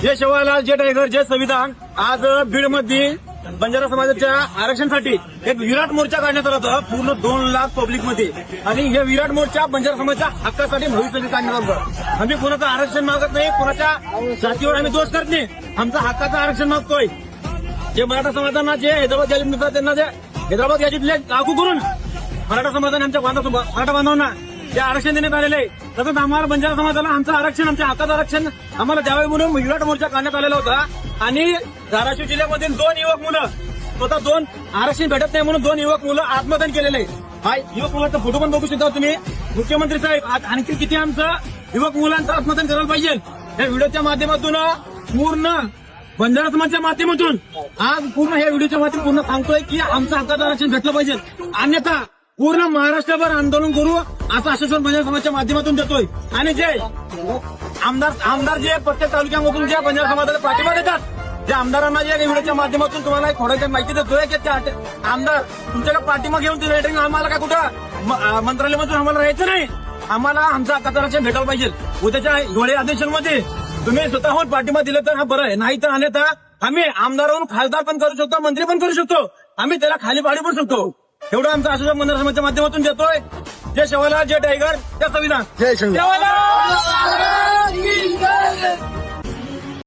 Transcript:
जे शेवालाल, जे टायगर, जे संविधान, आज बीडमध्ये बंजारा समाजाच्या आरक्षणासाठी एक विराट मोर्चा काढण्यात आला होता, पूर्ण 2 लाख पब्लिकमध्ये. आणि हे विराट मोर्चा बंजारा समाजाच्या हक्कासाठी भविष्यासाठी काढण्यात आला होता. आम्ही कोणाचं आरक्षण मागत नाही, कोणाच्या जातीवर आम्ही दोष करत नाही. आमचं हक्काचं आरक्षण मागतोय. जे मराठा समाजांना जे हैदराबाद गॅजेट मिळतात त्यांना जे हैदराबाद गॅजेटले लागू करून मराठा समाजाने आमच्या मराठा बांधवांना जे आरक्षण देण्यात आलेलं आहे, तसंच आम्हाला बंजारा समाजाला आमचं आरक्षण, आमच्या हक्काचं आरक्षण आम्हाला द्यावे म्हणून विराट मोर्चा काढण्यात आलेला होता. आणि धाराशिव जिल्ह्यामधील 2 युवक मुलं स्वतः 2 आरक्षण भेटत नाही म्हणून 2 युवक मुलं आत्मदान केलेले आहे. हा युवक मुलांचा फोटो पण बघू शकता तुम्ही. मुख्यमंत्री साहेब, आणखी किती आमचं युवक मुलांचं आत्मदान करायला पाहिजे. या व्हिडिओच्या माध्यमातून पूर्ण बंजारा समाजाच्या माध्यमातून आज पूर्ण ह्या व्हिडिओच्या माध्यमातून पूर्ण सांगतोय की आमचं हक्काचं आरक्षण भेटलं पाहिजे. अन्यथा पूर्ण महाराष्ट्रभर आंदोलन करू असं आश्वासन बंजारा समाजाच्या माध्यमातून देतोय. आणि जे आमदार जे प्रत्येक तालुक्यामधून ज्या बंजारा समाजाला पाठिंबा देतात, ज्या आमदारांना या व्हिडिओच्या माध्यमातून तुम्हाला थोडक्यात माहिती देतोय की त्या आमदार तुमच्याकडे पाठिंबा घेऊन ते रेटिंग आम्हाला काय कुठं मंत्रालयामधून आम्हाला राहायचं नाही. आम्हाला आमचं हक्काचं आरक्षण भेटायला पाहिजे. उद्याच्या हिवाळी अधिवेशनामध्ये तुम्ही स्वतःहून पाठिंबा दिलं तर हा बरं आहे, नाही तर अन्यथा आम्ही आमदारावरून खासदार पण करू शकतो, मंत्री पण करू शकतो, आम्ही त्याला खाली पाडू पण शकतो. एवढं आमचं आश्वासन बंजारा समाजाच्या माध्यमातून देतोय. जय शेवालाल, जय टायगर, जय संविधान, जय संविधान.